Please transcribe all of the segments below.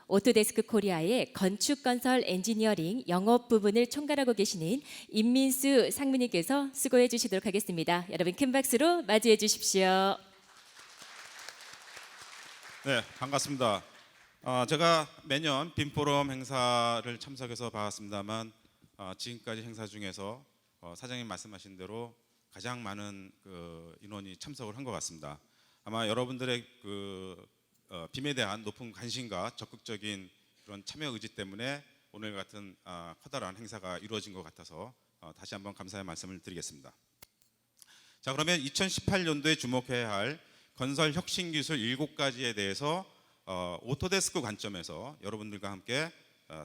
오토데스크 코리아의 건축 건설 엔지니어링 영업 부분을 총괄하고 계시는 임민수 상무님께서 수고해 주시도록 하겠습니다. 여러분 큰 박수로 맞이해 주십시오. 네, 반갑습니다. 제가 매년 빔포럼 행사를 참석해서 봐왔습니다만 지금까지 행사 중에서 사장님 말씀하신 대로 가장 많은 인원이 참석을 한 것 같습니다. 아마 여러분들의 빔에 대한 높은 관심과 적극적인 그런 참여 의지 때문에 오늘 같은 커다란 행사가 이루어진 것 같아서 다시 한번 감사의 말씀을 드리겠습니다. 자, 그러면 2018년도에 주목해야 할 건설 혁신 기술 7가지에 대해서 오토데스크 관점에서 여러분들과 함께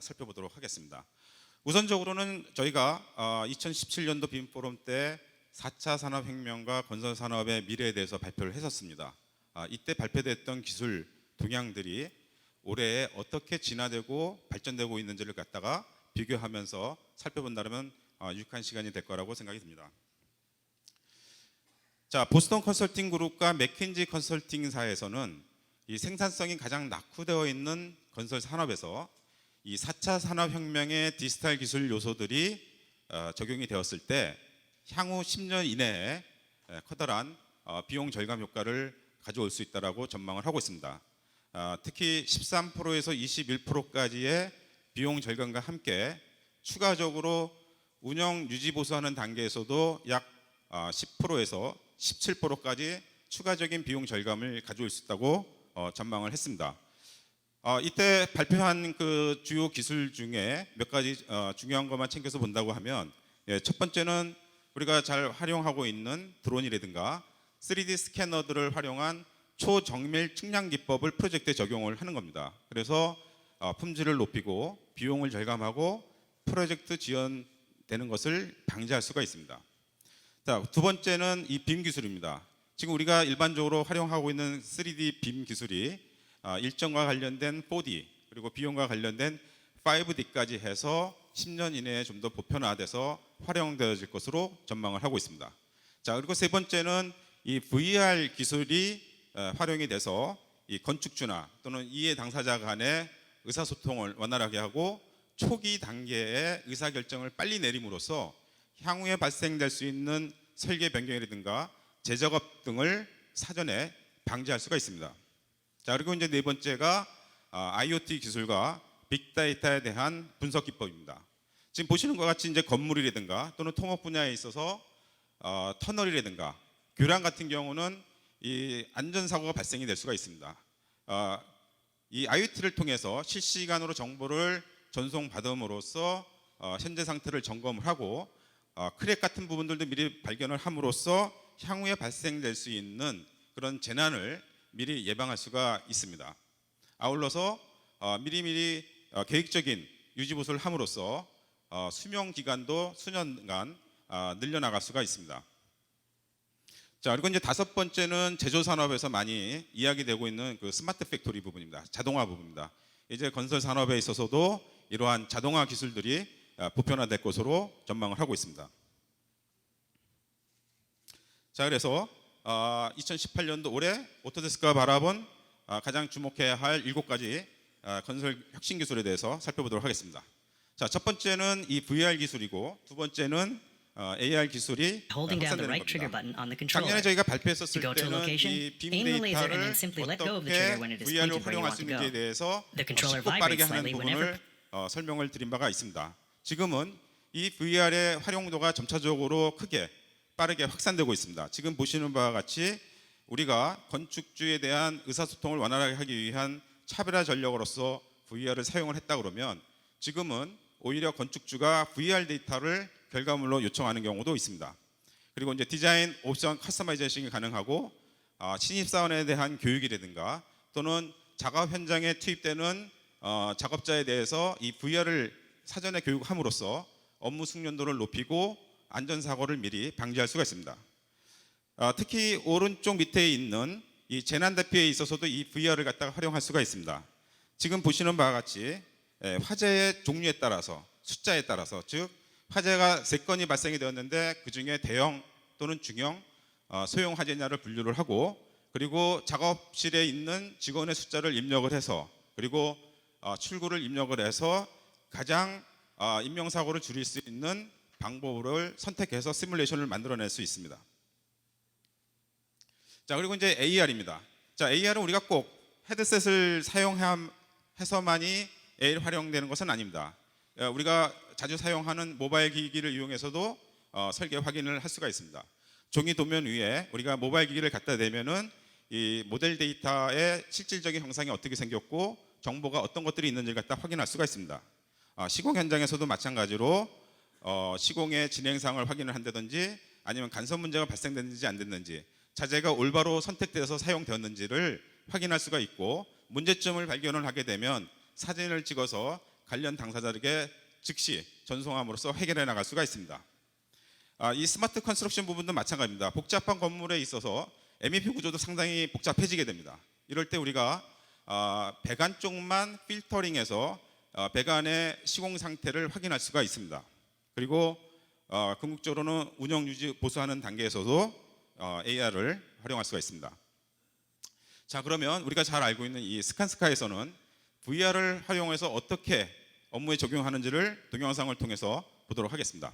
살펴보도록 하겠습니다. 우선적으로는 저희가 2017년도 빔포럼 때 4차 산업혁명과 건설 산업의 미래에 대해서 발표를 했었습니다. 이때 발표됐던 기술 동향들이 올해에 어떻게 진화되고 발전되고 있는지를 갖다가 비교하면서 살펴본다면 유익한 시간이 될 거라고 생각이 듭니다. 자, 보스턴 컨설팅 그룹과 맥킨지 컨설팅사에서는 이 생산성이 가장 낙후되어 있는 건설 산업에서 이 4차 산업혁명의 디지털 기술 요소들이 적용이 되었을 때 향후 10년 이내에 커다란 비용 절감 효과를 가져올 수 있다라고 전망을 하고 있습니다. 특히 13%에서 21%까지의 비용 절감과 함께 추가적으로 운영 유지 보수하는 단계에서도 약 10%에서 17%까지 추가적인 비용 절감을 가져올 수 있다고 전망을 했습니다. 이때 발표한 그 주요 기술 중에 몇 가지 중요한 것만 챙겨서 본다고 하면 첫 번째는 우리가 잘 활용하고 있는 드론이라든가 3D 스캐너들을 활용한 초정밀 측량 기법을 프로젝트에 적용을 하는 겁니다. 그래서 품질을 높이고 비용을 절감하고 프로젝트 지연되는 것을 방지할 수가 있습니다. 자, 두 번째는 이 빔 기술입니다. 지금 우리가 일반적으로 활용하고 있는 3D 빔 기술이 일정과 관련된 4D 그리고 비용과 관련된 5D까지 해서 10년 이내에 좀 더 보편화돼서 활용되어질 것으로 전망을 하고 있습니다. 자, 그리고 세 번째는 이 VR 기술이 활용이 돼서 이 건축주나 또는 이해 당사자 간의 의사소통을 원활하게 하고 초기 단계의 의사결정을 빨리 내림으로써 향후에 발생될 수 있는 설계 변경이라든가 재작업 등을 사전에 방지할 수가 있습니다. 자, 그리고 이제 네 번째가 IoT 기술과 빅데이터에 대한 분석 기법입니다. 지금 보시는 것 같이 이제 건물이라든가 또는 통업 분야에 있어서 터널이라든가 교량 같은 경우는 이 안전사고가 발생이 될 수가 있습니다. 이 IoT를 통해서 실시간으로 정보를 전송받음으로써 현재 상태를 점검을 하고 크랙 같은 부분들도 미리 발견을 함으로써 향후에 발생될 수 있는 그런 재난을 미리 예방할 수가 있습니다. 아울러서 미리미리 계획적인 유지보수를 함으로써 수명 기간도 수년간 늘려나갈 수가 있습니다. 자, 그리고 이제 다섯 번째는 제조 산업에서 많이 이야기되고 있는 그 스마트 팩토리 부분입니다. 자동화 부분입니다. 이제 건설 산업에 있어서도 이러한 자동화 기술들이 보편화될 것으로 전망을 하고 있습니다. 자, 그래서 2018년도 올해 오토데스크가 바라본 가장 주목해야 할 7가지 건설 혁신 기술에 대해서 살펴보도록 하겠습니다. 자, 첫 번째는 이 VR 기술이고 두 번째는 AR 기술이 확산되는 겁니다. 작년에 저희가 발표했었을 때는 이 빔 데이터를 어떻게 VR로 활용할 수 있는지에 대해서 쉽고 빠르게 하는 부분을 설명을 드린 바가 있습니다. 지금은 이 VR의 활용도가 점차적으로 크게 빠르게 확산되고 있습니다. 지금 보시는 바와 같이 우리가 건축주에 대한 의사소통을 원활하게 하기 위한 차별화 전략으로서 VR을 사용을 했다 그러면 지금은 오히려 건축주가 VR 데이터를 결과물로 요청하는 경우도 있습니다. 그리고 이제 디자인 옵션 커스터마이제이션이 가능하고 신입사원에 대한 교육이라든가 또는 작업 현장에 투입되는 작업자에 대해서 이 VR을 사전에 교육함으로써 업무 숙련도를 높이고 안전사고를 미리 방지할 수가 있습니다. 특히 오른쪽 밑에 있는 이 재난 대피에 있어서도 이 VR을 갖다가 활용할 수가 있습니다. 지금 보시는 바와 같이 화재의 종류에 따라서 숫자에 따라서 즉 화재가 3건이 발생이 되었는데 그중에 대형 또는 중형, 소형 화재냐를 분류를 하고 그리고 작업실에 있는 직원의 숫자를 입력을 해서 그리고 출구를 입력을 해서 가장 인명사고를 줄일 수 있는 방법을 선택해서 시뮬레이션을 만들어낼 수 있습니다. 자, 그리고 이제 AR입니다. 자, AR은 우리가 꼭 헤드셋을 사용해서만이 AR 활용되는 것은 아닙니다. 우리가 자주 사용하는 모바일 기기를 이용해서도 설계 확인을 할 수가 있습니다. 종이 도면 위에 우리가 모바일 기기를 갖다 대면은 이 모델 데이터의 실질적인 형상이 어떻게 생겼고 정보가 어떤 것들이 있는지를 갖다 확인할 수가 있습니다. 시공 현장에서도 마찬가지로 시공의 진행상을 확인을 한다든지 아니면 간섭 문제가 발생됐는지 안 됐는지 자재가 올바로 선택돼서 사용되었는지를 확인할 수가 있고 문제점을 발견을 하게 되면 사진을 찍어서 관련 당사자에게 즉시 전송함으로써 해결해 나갈 수가 있습니다. 이 스마트 컨스트럭션 부분도 마찬가지입니다. 복잡한 건물에 있어서 MEP 구조도 상당히 복잡해지게 됩니다. 이럴 때 우리가 배관 쪽만 필터링해서 배관의 시공 상태를 확인할 수가 있습니다. 그리고 궁극적으로는 운영 유지 보수하는 단계에서도 AR을 활용할 수가 있습니다. 자, 그러면 우리가 잘 알고 있는 이 스칸스카에서는 VR을 활용해서 어떻게 업무에 적용하는지를 동영상을 통해서 보도록 하겠습니다.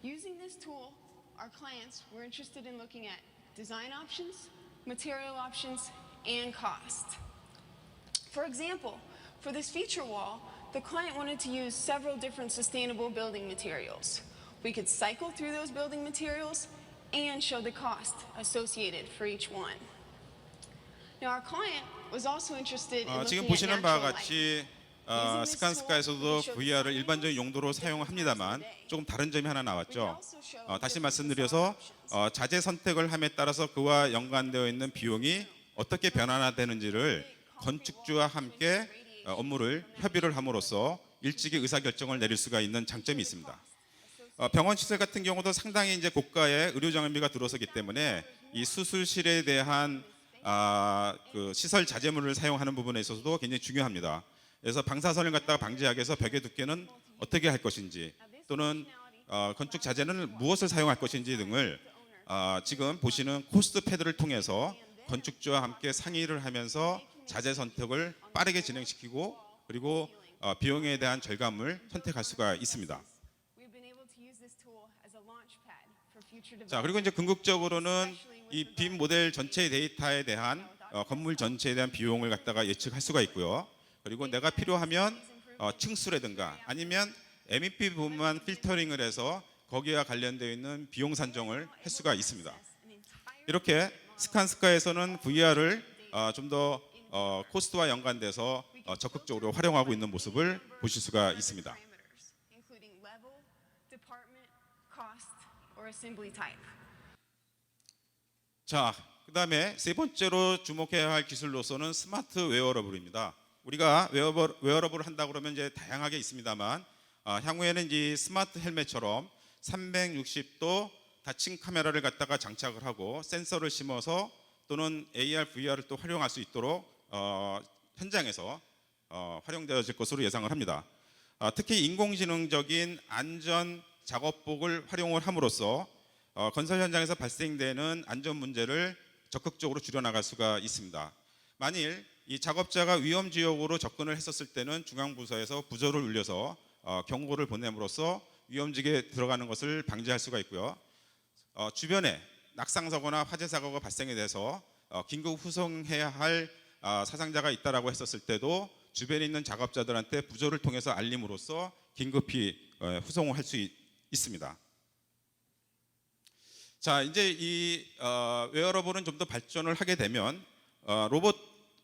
Using this tool, our clients were interested in looking at design options, material options, and cost. For example, for this feature wall, the client wanted to use several different sustainable building materials. We could cycle through those building materials and show the cost associated for each one. Now, our client was also interested in 지금 looking at 보시는 바와 natural light. 같이 스칸스카에서도 VR을 일반적인 용도로 사용합니다만 조금 다른 점이 하나 나왔죠. 다시 말씀드려서 자재 선택을 함에 따라서 그와 연관되어 있는 비용이 어떻게 변화되는지를 건축주와 함께 업무를 협의를 함으로써 일찍이 의사결정을 내릴 수가 있는 장점이 있습니다. 병원 시설 같은 경우도 상당히 이제 고가의 의료 장비가 들어서기 때문에 이 수술실에 대한 그 시설 자재물을 사용하는 부분에 있어서도 굉장히 중요합니다. 그래서 방사선을 갖다가 방지하기 위해서 벽의 두께는 어떻게 할 것인지 또는 건축 자재는 무엇을 사용할 것인지 등을 지금 보시는 코스트 패드를 통해서 건축주와 함께 상의를 하면서 자재 선택을 빠르게 진행시키고 그리고 비용에 대한 절감을 선택할 수가 있습니다. 자, 그리고 이제 궁극적으로는 이 빔 모델 전체 데이터에 대한 건물 전체에 대한 비용을 갖다가 예측할 수가 있고요. 그리고 내가 필요하면 층수라든가 아니면 MEP 부분만 필터링을 해서 거기와 관련되어 있는 비용 산정을 할 수가 있습니다. 이렇게 스칸스카에서는 VR을 좀 더 코스트와 연관돼서 적극적으로 활용하고 있는 모습을 보실 수가 있습니다. 자, 그다음에 세 번째로 주목해야 할 기술로서는 스마트 웨어러블입니다. 우리가 웨어러블을 한다 그러면 이제 다양하게 있습니다만 향후에는 이 스마트 헬멧처럼 360도 닫힌 카메라를 갖다가 장착을 하고 센서를 심어서 또는 AR, VR을 또 활용할 수 있도록 현장에서 활용되어질 것으로 예상을 합니다. 특히 인공지능적인 안전 작업복을 활용을 함으로써 건설 현장에서 발생되는 안전 문제를 적극적으로 줄여나갈 수가 있습니다. 만일 이 작업자가 위험 지역으로 접근을 했었을 때는 중앙부서에서 부조를 울려서 경고를 보냄으로써 위험지역에 들어가는 것을 방지할 수가 있고요. 주변에 낙상사고나 화재 사고가 발생이 돼서 긴급 후송해야 할 사상자가 있다라고 했었을 때도 주변에 있는 작업자들한테 부조를 통해서 알림으로써 긴급히 후송을 할 수 있습니다. 자, 이제 이 웨어러블은 좀 더 발전을 하게 되면 로봇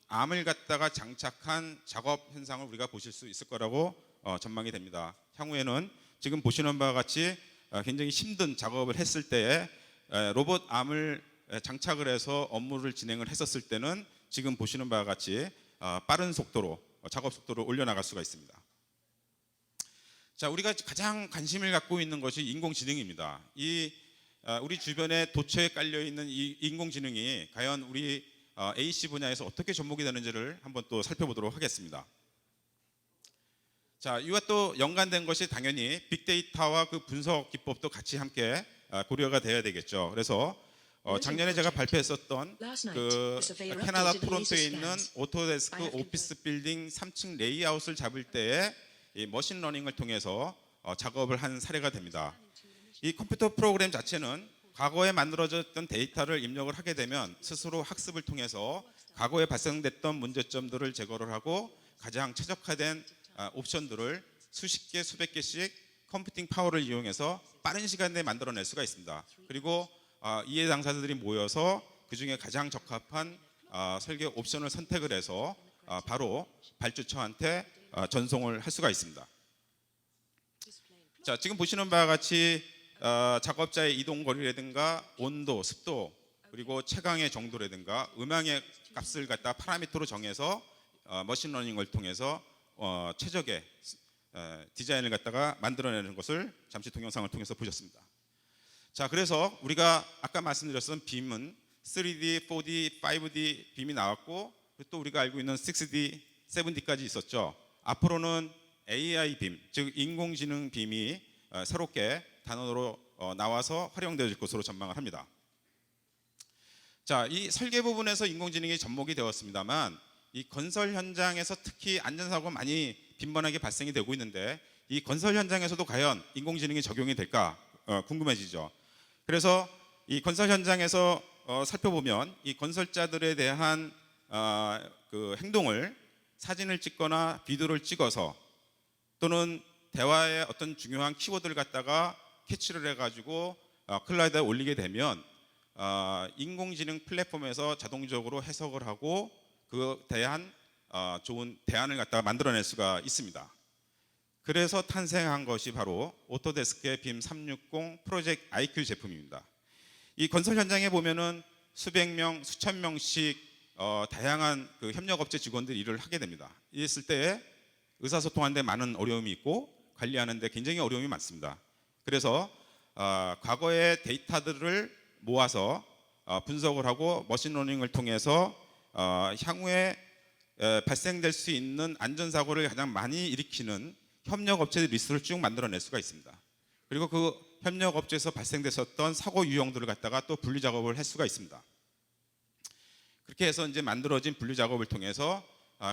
암을 갖다가 장착한 작업 현상을 우리가 보실 수 있을 거라고 전망이 됩니다. 향후에는 지금 보시는 바와 같이 굉장히 힘든 작업을 했을 때에 로봇 암을 장착을 해서 업무를 진행을 했었을 때는 지금 보시는 바와 같이 빠른 속도로 작업 속도를 올려나갈 수가 있습니다. 자, 우리가 가장 관심을 갖고 있는 것이 인공지능입니다. 우리 주변에 도처에 깔려 있는 이 인공지능이 과연 우리 AC 분야에서 어떻게 접목이 되는지를 한번 또 살펴보도록 하겠습니다. 자, 이와 또 연관된 것이 당연히 빅데이터와 그 분석 기법도 같이 함께 고려가 돼야 되겠죠. 그래서 작년에 제가 발표했었던 그 캐나다 토론토에 있는 오토데스크 오피스 빌딩 3층 레이아웃을 잡을 때에 이 머신러닝을 통해서 작업을 한 사례가 됩니다. 이 컴퓨터 프로그램 자체는 과거에 만들어졌던 데이터를 입력을 하게 되면 스스로 학습을 통해서 과거에 발생됐던 문제점들을 제거를 하고 가장 최적화된 옵션들을 수십 개, 수백 개씩 컴퓨팅 파워를 이용해서 빠른 시간 내에 만들어낼 수가 있습니다. 그리고 이해 당사자들이 모여서 그 중에 가장 적합한 설계 옵션을 선택을 해서 바로 발주처한테 전송을 할 수가 있습니다. 자, 지금 보시는 바와 같이 작업자의 이동 거리라든가 온도, 습도, 그리고 채광의 정도라든가 음향의 값을 갖다 파라미터로 정해서 머신러닝을 통해서 최적의 디자인을 갖다가 만들어내는 것을 잠시 동영상을 통해서 보셨습니다. 자, 그래서 우리가 아까 말씀드렸던 빔은 3D, 4D, 5D 빔이 나왔고 또 우리가 알고 있는 6D, 7D까지 있었죠. 앞으로는 AI 빔, 즉 인공지능 빔이 새롭게 단원으로 나와서 활용될 것으로 전망을 합니다. 자, 이 설계 부분에서 인공지능이 접목이 되었습니다만 이 건설 현장에서 특히 안전사고가 많이 빈번하게 발생이 되고 있는데 이 건설 현장에서도 과연 인공지능이 적용이 될까 궁금해지죠. 그래서 이 건설 현장에서 살펴보면 이 건설자들에 대한 그 행동을 사진을 찍거나 비디오를 찍어서 또는 대화의 어떤 중요한 키워드를 갖다가 캐치를 해가지고 클라우드에 올리게 되면 인공지능 플랫폼에서 자동적으로 해석을 하고 그에 대한 좋은 대안을 갖다가 만들어낼 수가 있습니다. 그래서 탄생한 것이 바로 오토데스크의 빔 360 프로젝트 IQ 제품입니다. 이 건설 현장에 보면은 수백 명, 수천 명씩 다양한 그 협력업체 직원들이 일을 하게 됩니다. 이랬을 때 의사소통하는 데 많은 어려움이 있고 관리하는 데 굉장히 어려움이 많습니다. 그래서 과거의 데이터들을 모아서 분석을 하고 머신러닝을 통해서 향후에 발생될 수 있는 안전사고를 가장 많이 일으키는 협력업체 리스트를 쭉 만들어낼 수가 있습니다. 그리고 그 협력업체에서 발생됐었던 사고 유형들을 갖다가 또 분류 작업을 할 수가 있습니다. 그렇게 해서 이제 만들어진 분류 작업을 통해서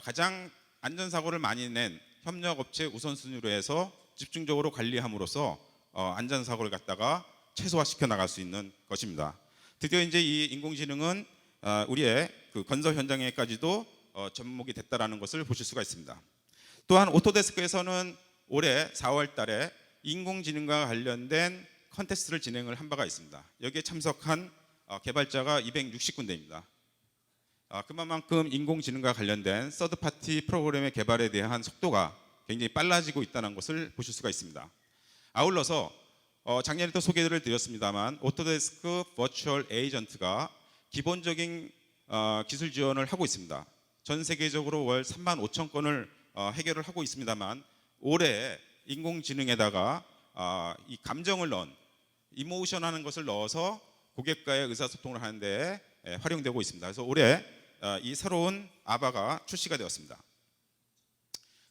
가장 안전사고를 많이 낸 협력업체 우선순위로 해서 집중적으로 관리함으로써 안전사고를 갖다가 최소화시켜 나갈 수 있는 것입니다. 드디어 이제 이 인공지능은 우리의 그 건설 현장에까지도 접목이 됐다라는 것을 보실 수가 있습니다. 또한 오토데스크에서는 올해 4월 달에 인공지능과 관련된 컨테스트를 진행을 한 바가 있습니다. 여기에 참석한 개발자가 260군데입니다. 그만큼 인공지능과 관련된 서드파티 프로그램의 개발에 대한 속도가 굉장히 빨라지고 있다는 것을 보실 수가 있습니다. 아울러서 작년에 또 소개를 드렸습니다만 오토데스크 버추얼 에이전트가 기본적인 기술 지원을 하고 있습니다. 전 세계적으로 월 3만 5천 건을 해결을 하고 있습니다만 올해 인공지능에다가 이 감정을 넣은 이모션 하는 것을 넣어서 고객과의 의사소통을 하는 데 활용되고 있습니다. 그래서 올해 이 새로운 아바가 출시가 되었습니다.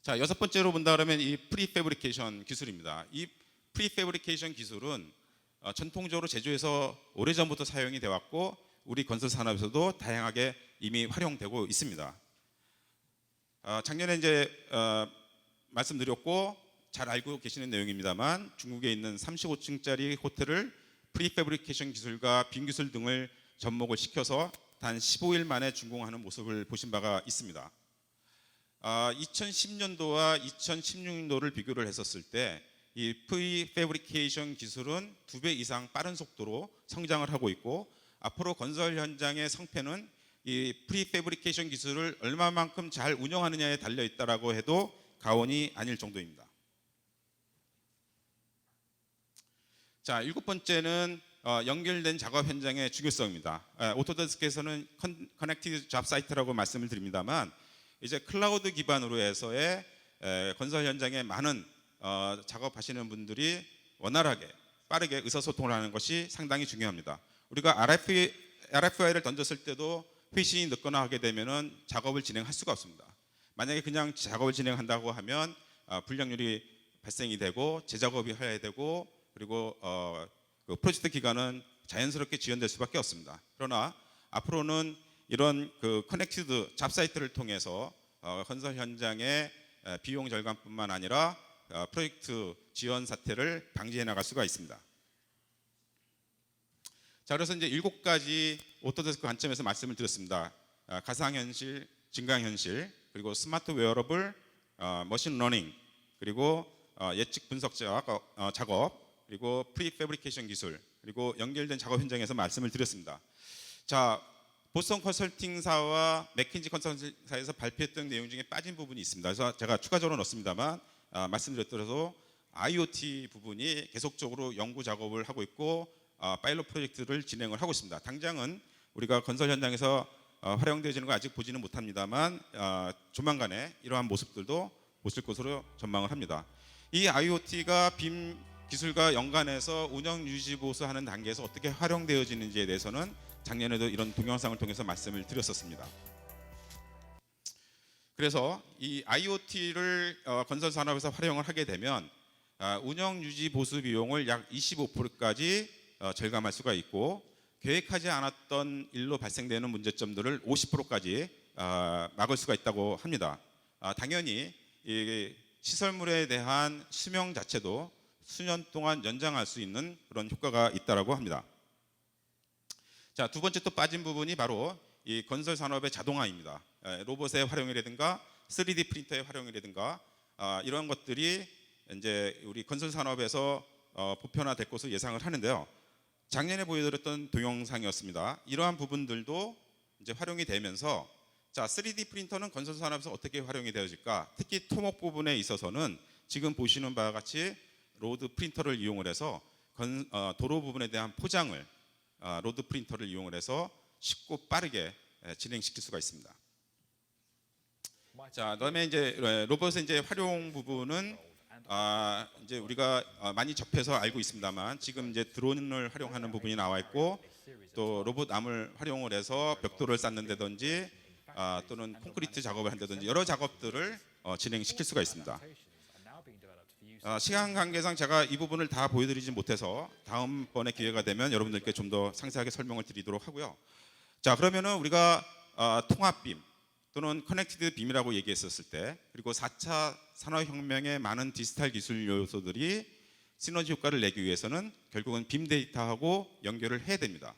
자, 여섯 번째로 본다 그러면 이 프리패브리케이션 기술입니다. 이 프리패브리케이션 기술은 전통적으로 제조에서 오래전부터 사용이 되어 왔고 우리 건설 산업에서도 다양하게 이미 활용되고 있습니다. 작년에 이제 말씀드렸고 잘 알고 계시는 내용입니다만 중국에 있는 35층짜리 호텔을 프리패브리케이션 기술과 빔 기술 등을 접목을 시켜서 단 15일 만에 준공하는 모습을 보신 바가 있습니다. 2010년도와 2016년도를 비교를 했었을 때 이 프리패브리케이션 기술은 2배 이상 빠른 속도로 성장을 하고 있고 앞으로 건설 현장의 성패는 이 프리패브리케이션 기술을 얼마만큼 잘 운영하느냐에 달려 있다라고 해도 과언이 아닐 정도입니다. 자, 7번째는 연결된 작업 현장의 중요성입니다. 오토데스크에서는 커넥티드 잡 사이트라고 말씀을 드립니다만 이제 클라우드 기반으로 해서의 건설 현장에 많은 작업하시는 분들이 원활하게 빠르게 의사소통을 하는 것이 상당히 중요합니다. 우리가 RFI를 던졌을 때도 회신이 늦거나 하게 되면은 작업을 진행할 수가 없습니다. 만약에 그냥 작업을 진행한다고 하면 불량률이 발생이 되고 재작업이 해야 되고 그리고 그 프로젝트 기간은 자연스럽게 지연될 수밖에 없습니다. 그러나 앞으로는 이런 그 커넥티드 잡 사이트를 통해서 건설 현장의 비용 절감뿐만 아니라 프로젝트 지연 사태를 방지해 나갈 수가 있습니다. 자, 그래서 이제 7가지 오토데스크 관점에서 말씀을 드렸습니다. 가상현실, 증강현실, 그리고 스마트 웨어러블, 머신 러닝, 그리고 예측 분석 작업, 그리고 프리패브리케이션 기술, 그리고 연결된 작업 현장에서 말씀을 드렸습니다. 자, 보스턴 컨설팅사와 맥킨지 컨설팅사에서 발표했던 내용 중에 빠진 부분이 있습니다. 그래서 제가 추가적으로 넣었습니다만 말씀드렸더라도 IoT 부분이 계속적으로 연구 작업을 하고 있고 파일럿 프로젝트를 진행을 하고 있습니다. 당장은 우리가 건설 현장에서 활용되어지는 거 아직 보지는 못합니다만 조만간에 이러한 모습들도 보실 것으로 전망을 합니다. 이 IoT가 빔 기술과 연관해서 운영 유지 보수하는 단계에서 어떻게 활용되어지는지에 대해서는 작년에도 이런 동영상을 통해서 말씀을 드렸었습니다. 그래서 이 IoT를 건설 산업에서 활용을 하게 되면 운영 유지 보수 비용을 약 25%까지 절감할 수가 있고, 계획하지 않았던 일로 발생되는 문제점들을 50%까지 막을 수가 있다고 합니다. 당연히 이 시설물에 대한 수명 자체도 수년 동안 연장할 수 있는 그런 효과가 있다고 합니다. 자, 두 번째 또 빠진 부분이 바로 이 건설 산업의 자동화입니다. 로봇의 활용이라든가 3D 프린터의 활용이라든가 이런 것들이 이제 우리 건설 산업에서 보편화될 것으로 예상을 하는데요. 작년에 보여드렸던 동영상이었습니다. 이러한 부분들도 이제 활용이 되면서, 자, 3D 프린터는 건설 산업에서 어떻게 활용이 되어질까? 특히 토목 부분에 있어서는 지금 보시는 바와 같이 로드 프린터를 이용을 해서 도로 부분에 대한 포장을 로드 프린터를 이용을 해서 쉽고 빠르게 진행시킬 수가 있습니다. 자, 그다음에 이제 로봇의 이제 활용 부분은 이제 우리가 많이 접해서 알고 있습니다만, 지금 이제 드론을 활용하는 부분이 나와 있고, 또 로봇 암을 활용을 해서 벽돌을 쌓는다든지 또는 콘크리트 작업을 한다든지 여러 작업들을 진행시킬 수가 있습니다. 시간 관계상 제가 이 부분을 다 보여드리지 못해서 다음번에 기회가 되면 여러분들께 좀 더 상세하게 설명을 드리도록 하고요. 자, 그러면은 우리가 통합빔 또는 커넥티드 빔이라고 얘기했었을 때, 그리고 4차 산업혁명의 많은 디지털 기술 요소들이 시너지 효과를 내기 위해서는 결국은 빔 데이터하고 연결을 해야 됩니다.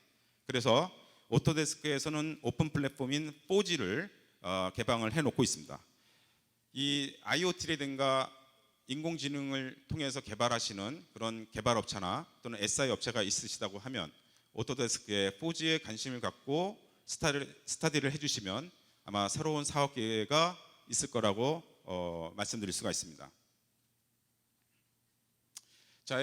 그래서 오토데스크에서는 오픈 플랫폼인 4G를 개방을 해놓고 있습니다. 이 IoT라든가 인공지능을 통해서 개발하시는 그런 개발업체나 또는 SI 업체가 있으시다고 하면 오토데스크에 4G에 관심을 갖고 스타디를 해주시면 아마 새로운 사업 기회가 있을 거라고 말씀드릴 수가 있습니다. 자,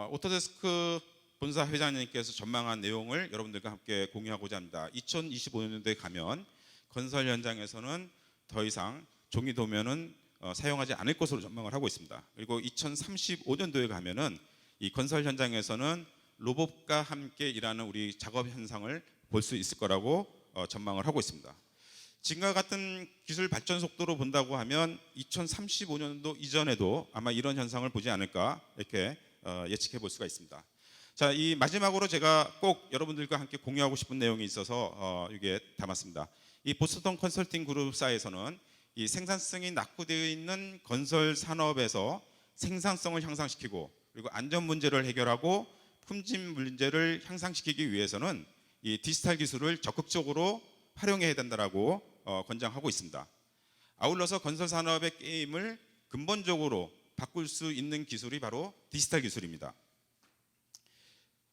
오토데스크 본사 회장님께서 전망한 내용을 여러분들과 함께 공유하고자 합니다. 2025년도에 가면 건설 현장에서는 더 이상 종이 도면은 사용하지 않을 것으로 전망을 하고 있습니다. 그리고 2035년도에 가면은 이 건설 현장에서는 로봇과 함께 일하는 우리 작업 현상을 볼 수 있을 거라고 전망을 하고 있습니다. 지금과 같은 기술 발전 속도로 본다고 하면 2035년도 이전에도 아마 이런 현상을 보지 않을까 이렇게 예측해 볼 수가 있습니다. 자, 이 마지막으로 제가 꼭 여러분들과 함께 공유하고 싶은 내용이 있어서 이게 담았습니다. 이 보스턴 컨설팅 그룹사에서는 이 생산성이 낙후되어 있는 건설 산업에서 생산성을 향상시키고, 그리고 안전 문제를 해결하고 품질 문제를 향상시키기 위해서는 이 디지털 기술을 적극적으로 활용해야 된다라고 권장하고 있습니다. 아울러서 건설 산업의 게임을 근본적으로 바꿀 수 있는 기술이 바로 디지털 기술입니다.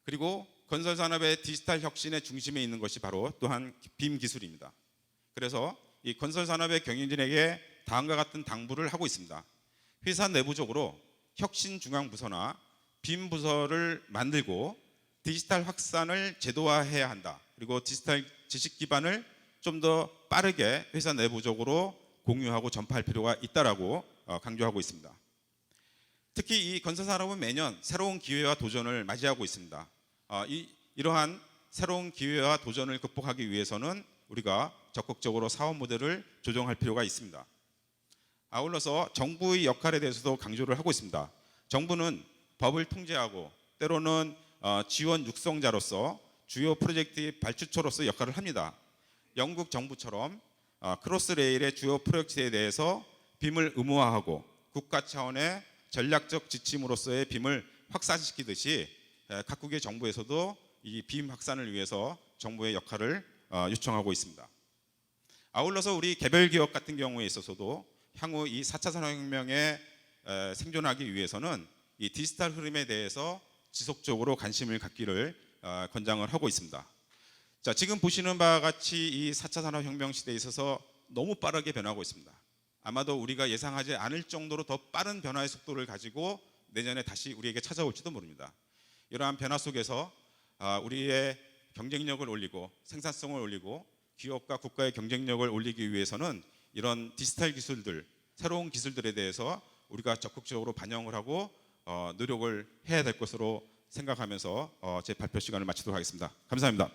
그리고 건설 산업의 디지털 혁신의 중심에 있는 것이 바로 또한 빔 기술입니다. 그래서 이 건설 산업의 경영진에게 다음과 같은 당부를 하고 있습니다. 회사 내부적으로 혁신 중앙 부서나 빔 부서를 만들고 디지털 확산을 제도화해야 한다. 그리고 디지털 지식 기반을 좀 더 빠르게 회사 내부적으로 공유하고 전파할 필요가 있다라고 강조하고 있습니다. 특히 이 건설 산업은 매년 새로운 기회와 도전을 맞이하고 있습니다. 이러한 새로운 기회와 도전을 극복하기 위해서는 우리가 적극적으로 사업 모델을 조정할 필요가 있습니다. 아울러서 정부의 역할에 대해서도 강조를 하고 있습니다. 정부는 법을 통제하고 때로는 지원 육성자로서 주요 프로젝트의 발주처로서 역할을 합니다. 영국 정부처럼 크로스레일의 주요 프로젝트에 대해서 빔을 의무화하고 국가 차원의 전략적 지침으로서의 빔을 확산시키듯이 각국의 정부에서도 이 빔 확산을 위해서 정부의 역할을 요청하고 있습니다. 아울러서 우리 개별 기업 같은 경우에 있어서도 향후 이 4차 산업혁명에 생존하기 위해서는 이 디지털 흐름에 대해서 지속적으로 관심을 갖기를 권장을 하고 있습니다. 자, 지금 보시는 바와 같이 이 4차 산업혁명 시대에 있어서 너무 빠르게 변하고 있습니다. 아마도 우리가 예상하지 않을 정도로 더 빠른 변화의 속도를 가지고 내년에 다시 우리에게 찾아올지도 모릅니다. 이러한 변화 속에서 우리의 경쟁력을 올리고 생산성을 올리고 기업과 국가의 경쟁력을 올리기 위해서는 이런 디지털 기술들, 새로운 기술들에 대해서 우리가 적극적으로 반영을 하고 노력을 해야 될 것으로 생각하면서 제 발표 시간을 마치도록 하겠습니다. 감사합니다.